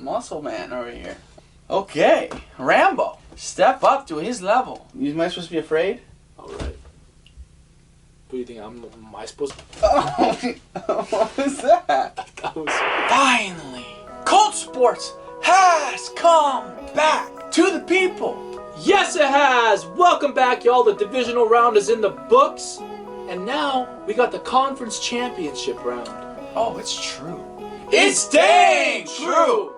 muscle man over here. Okay, Rambo, step up to his level. Am I supposed to be afraid? All right. What do you think? Am I supposed to? Oh, what was that? That was... Finally, Colt Sports has come back to the people. Yes, it has! Welcome back, y'all. The divisional round is in the books. And now, we got the conference championship round. Oh, it's true. It's dang true!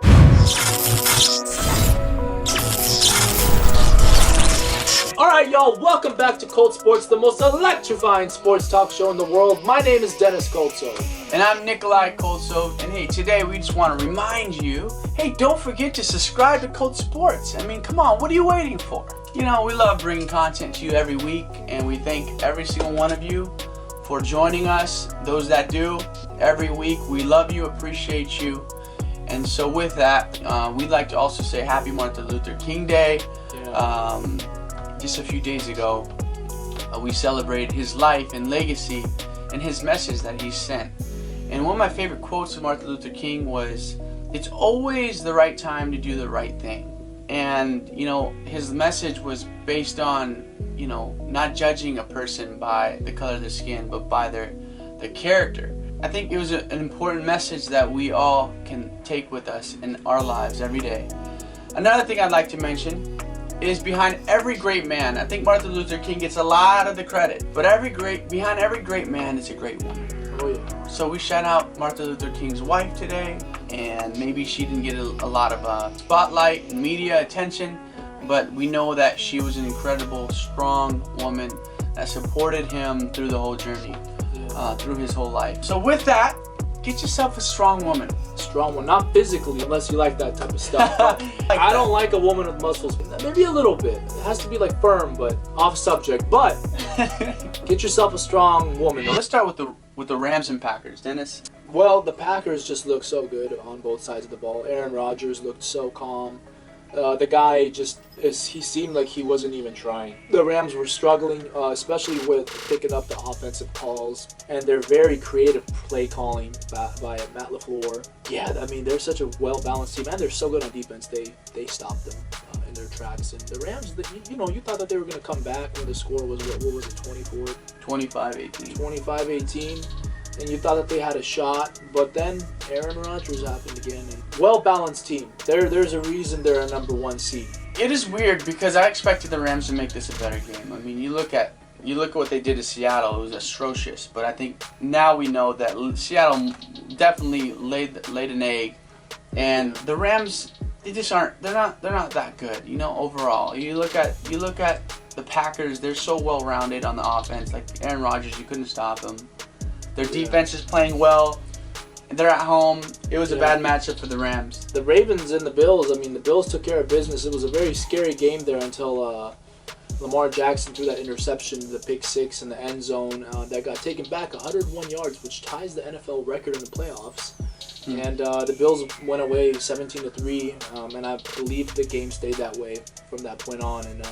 Alright, y'all. Welcome back to Colt Sports, the most electrifying sports talk show in the world. My name is Dennis Koltso. And I'm Nikolai Koltso. And hey, today we just want to remind you, hey, don't forget to subscribe to Colt Sports. I mean, come on, what are you waiting for? You know, we love bringing content to you every week, and we thank every single one of you for joining us. Those that do, every week, we love you, appreciate you. And so with that, we'd like to also say Happy Martin Luther King Day. Yeah. Just a few days ago, we celebrated his life and legacy and his message that he sent. And one of my favorite quotes of Martin Luther King was, "It's always the right time to do the right thing." And, you know, his message was based on, you know, not judging a person by the color of their skin, but by their character. I think it was an important message that we all can take with us in our lives every day. Another thing I'd like to mention is behind every great man. I think Martin Luther King gets a lot of the credit, but behind every great man is a great woman. Oh yeah. So we shout out Martin Luther King's wife today, and maybe she didn't get a lot of spotlight and media attention, but we know that she was an incredible, strong woman that supported him through the whole journey, through his whole life. So with that, get yourself a strong woman. Strong one, not physically, unless you like that type of stuff. I don't like a woman with muscles. Maybe a little bit. It has to be like firm, but off subject. But get yourself a strong woman. Let's start with the Rams and Packers, Dennis. Well, the Packers just look so good on both sides of the ball. Aaron Rodgers looked so calm. The guy he seemed like he wasn't even trying. The Rams were struggling, especially with picking up the offensive calls, and their very creative play calling by Matt LaFleur. Yeah, I mean, they're such a well-balanced team, and they're so good on defense. They stopped them in their tracks. And the Rams, you thought that they were going to come back when the score was, what was it, 24? 25-18. 25-18. And you thought that they had a shot, but then Aaron Rodgers happened again. And well-balanced team. There's a reason they're a number one seed. It is weird because I expected the Rams to make this a better game. I mean, you look at what they did to Seattle; it was atrocious. But I think now we know that Seattle definitely laid an egg, and the Rams, they just aren't. They're not that good. You know, overall. You look at the Packers; they're so well-rounded on the offense. Like Aaron Rodgers, you couldn't stop him. Their defense is playing well. They're at home. It was a bad matchup for the Rams. The Ravens and the Bills, I mean, the Bills took care of business. It was a very scary game there until Lamar Jackson threw that interception, the pick six in the end zone that got taken back 101 yards, which ties the NFL record in the playoffs. And the Bills went away 17-3, and I believe the game stayed that way from that point on. And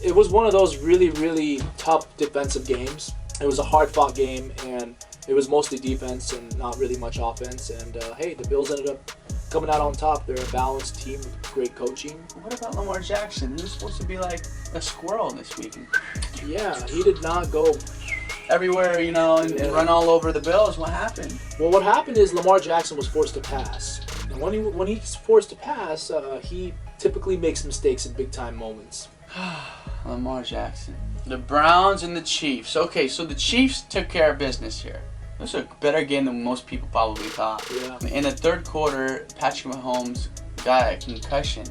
it was one of those really, really tough defensive games. It was a hard-fought game, and it was mostly defense and not really much offense. And hey, the Bills ended up coming out on top. They're a balanced team with great coaching. What about Lamar Jackson? He was supposed to be like a squirrel this week. Yeah, he did not go everywhere, you know, and run all over the Bills. What happened? Well, what happened is Lamar Jackson was forced to pass. And when he's forced to pass, he typically makes mistakes in big-time moments. Lamar Jackson. The Browns and the Chiefs. Okay, so the Chiefs took care of business here. It was a better game than most people probably thought. Yeah. In the third quarter, Patrick Mahomes got a concussion,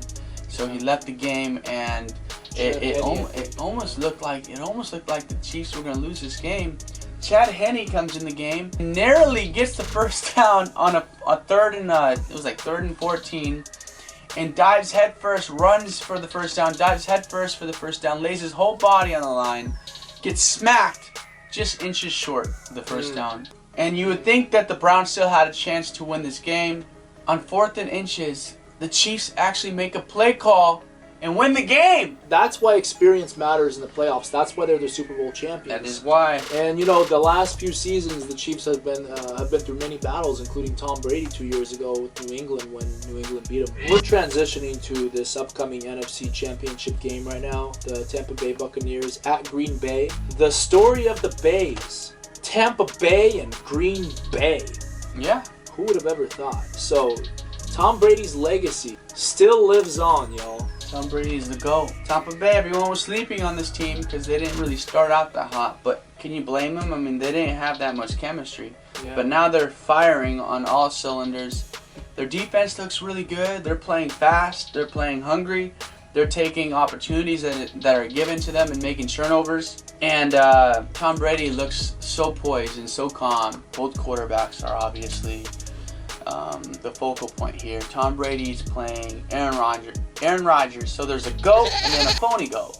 so he left the game, and it almost looked like the Chiefs were going to lose this game. Chad Henne comes in the game, narrowly gets the first down on a third and it was like 3rd and 14. And dives headfirst, runs for the first down, dives headfirst for the first down, lays his whole body on the line, gets smacked just inches short of the first down. And you would think that the Browns still had a chance to win this game. On 4th and inches, the Chiefs actually make a play call and win the game. That's why experience matters in the playoffs. That's why they're the Super Bowl champions. That is why. And you know, the last few seasons, the Chiefs have been through many battles, including Tom Brady 2 years ago with New England, when New England beat them. We're transitioning to this upcoming NFC Championship game right now. The Tampa Bay Buccaneers at Green Bay. The story of the Bays. Tampa Bay and Green Bay. Yeah. Who would have ever thought? So, Tom Brady's legacy still lives on, y'all. Tom Brady's the GOAT. Tampa Bay, everyone was sleeping on this team because they didn't really start out that hot. But can you blame them? I mean, they didn't have that much chemistry. Yeah. But now they're firing on all cylinders. Their defense looks really good. They're playing fast. They're playing hungry. They're taking opportunities that are given to them and making turnovers. And Tom Brady looks so poised and so calm. Both quarterbacks are obviously the focal point here. Tom Brady's playing Aaron Rodgers. So there's a GOAT and then a phony GOAT.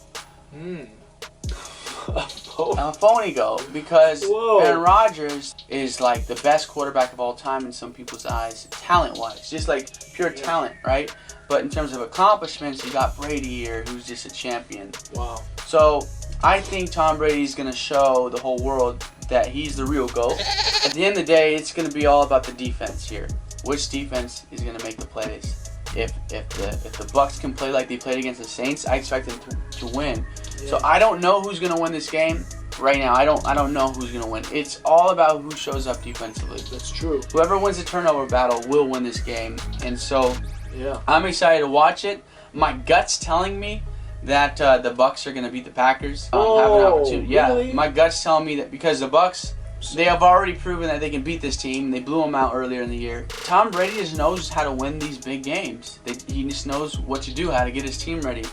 A phony GOAT because Aaron Rodgers is like the best quarterback of all time in some people's eyes, talent-wise. Just like pure talent, right? But in terms of accomplishments, you got Brady here, who's just a champion. Wow. So I think Tom Brady's going to show the whole world that he's the real GOAT. At the end of the day, it's going to be all about the defense here. Which defense is going to make the plays? If the Bucs can play like they played against the Saints, I expect them to win. Yeah. So I don't know who's going to win this game right now. I don't know who's going to win. It's all about who shows up defensively. That's true. Whoever wins the turnover battle will win this game. And so yeah, I'm excited to watch it. My gut's telling me that the Bucs are going to beat the Packers. Have an opportunity. Really? Yeah, my gut's telling me that because the Bucs, they have already proven that they can beat this team. They blew them out earlier in the year. Tom Brady just knows how to win these big games. He just knows what to do, how to get his team ready.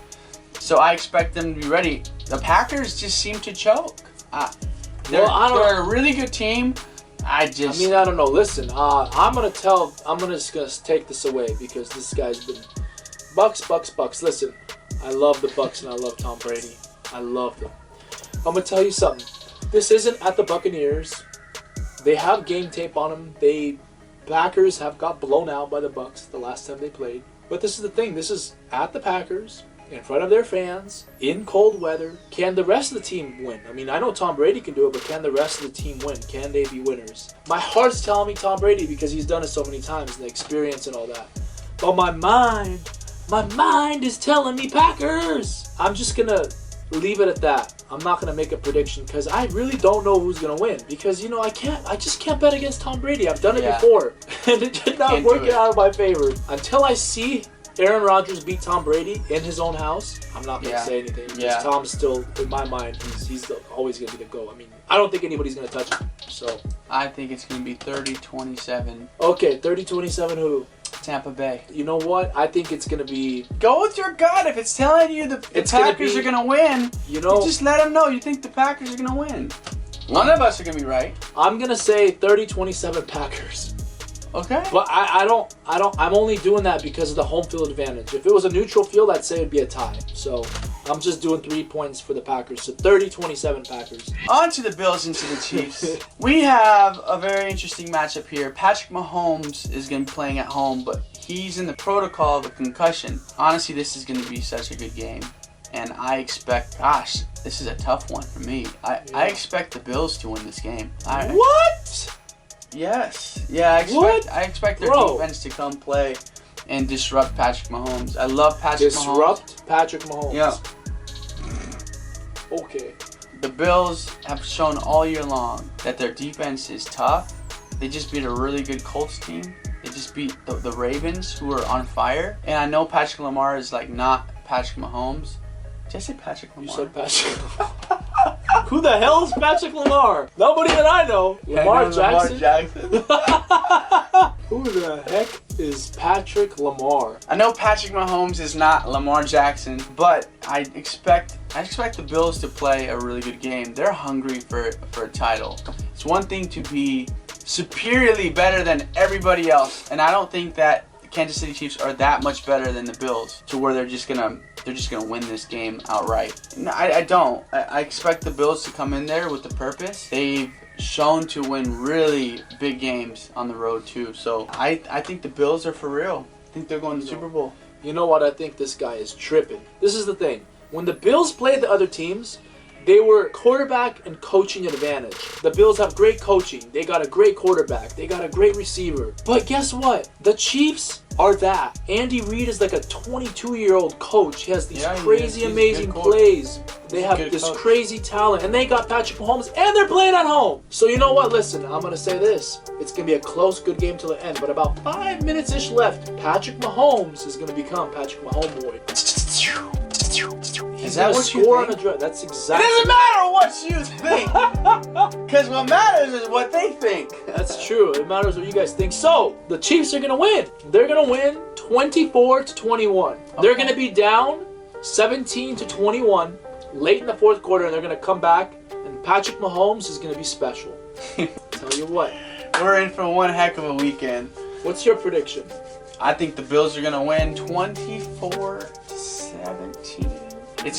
So I expect them to be ready. The Packers just seem to choke. They're a really good team. I don't know. Listen, I'm just gonna take this away because this guy's been Bucks. Listen, I love the Bucks and I love Tom Brady. I love them. I'm gonna tell you something. This isn't at the Buccaneers. They have game tape on them. Packers have got blown out by the Bucks the last time they played. But this is the thing. This is at the Packers, in front of their fans, in cold weather. Can the rest of the team win? I mean, I know Tom Brady can do it, but can the rest of the team win? Can they be winners? My heart's telling me Tom Brady because he's done it so many times and the experience and all that. But my mind is telling me Packers. I'm just going to leave it at that. I'm not going to make a prediction because I really don't know who's going to win because, I just can't bet against Tom Brady. I've done it before and it did not work out in my favor. Until I see Aaron Rodgers beat Tom Brady in his own house, I'm not going to say anything because Tom's still, in my mind, he's always going to be the GOAT. I mean, I don't think anybody's going to touch him. So I think it's going to be 30-27. Okay, 30-27 who? Tampa Bay. You know what? I think it's going to be... Go with your gut. If it's telling you the Packers are going to win, you just let them know you think the Packers are going to win. One of us are going to be right. I'm going to say 30-27 Packers. Okay. But I'm only doing that because of the home field advantage. If it was a neutral field, I'd say it'd be a tie. So I'm just doing 3 points for the Packers. So 30-27 Packers. On to the Bills and to the Chiefs. We have a very interesting matchup here. Patrick Mahomes is going to be playing at home, but he's in the protocol of a concussion. Honestly, this is going to be such a good game. And I expect, this is a tough one for me. I expect the Bills to win this game. What? Yes. Yeah, I expect their defense to come play and disrupt Patrick Mahomes. I love Patrick Mahomes. Disrupt Patrick Mahomes. Yeah. Okay. The Bills have shown all year long that their defense is tough. They just beat a really good Colts team. They just beat the Ravens, who are on fire. And I know Patrick Lamar is not Patrick Mahomes. Did I say Patrick Lamar? You said Patrick. Who the hell is Patrick Lamar? Nobody that I know. Lamar Jackson? Who the heck is Patrick Lamar? I know Patrick Mahomes is not Lamar Jackson, but I expect the Bills to play a really good game. They're hungry for a title. It's one thing to be superiorly better than everybody else, and I don't think that the Kansas City Chiefs are that much better than the Bills to where they're just gonna win this game outright. No, I don't. I expect the Bills to come in there with the purpose. They've shown to win really big games on the road too. So I think the Bills are for real. I think they're going to the Super Bowl. You know what? I think this guy is tripping. This is the thing. When the Bills played the other teams, they were quarterback and coaching advantage. The Bills have great coaching. They got a great quarterback. They got a great receiver. But guess what? The Chiefs are that Andy Reid is like a 22-year-old coach. He has these crazy, amazing plays. They have this crazy talent, and they got Patrick Mahomes, and they're playing at home. So you know what? Listen, I'm gonna say this: it's gonna be a close, good game till the end. But about 5 minutes-ish left, Patrick Mahomes is gonna become Patrick Mahomes boy. Is that what you think? That's exactly. It doesn't matter what you think, because what matters is what they think. That's true. It matters what you guys think. So the Chiefs are gonna win. They're gonna win 24-21. Okay. They're gonna be down 17-21 late in the fourth quarter, and they're gonna come back. And Patrick Mahomes is gonna be special. Tell you what, we're in for one heck of a weekend. What's your prediction? I think the Bills are gonna win 24-17.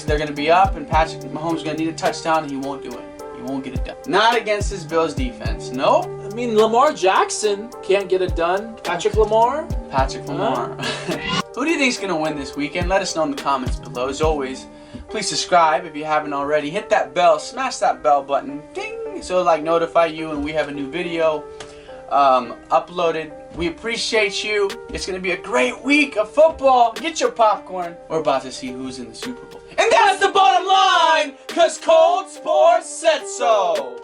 They're going to be up, and Patrick Mahomes is going to need a touchdown, and he won't do it. He won't get it done. Not against his Bills defense. Nope. I mean, Lamar Jackson can't get it done. Patrick Lamar? Who do you think is going to win this weekend? Let us know in the comments below. As always, please subscribe if you haven't already. Hit that bell. Smash that bell button. Ding! So it'll notify you when we have a new video uploaded. We appreciate you. It's going to be a great week of football. Get your popcorn. We're about to see who's in the Super Bowl. And that's the bottom line, because Cold Sports said so.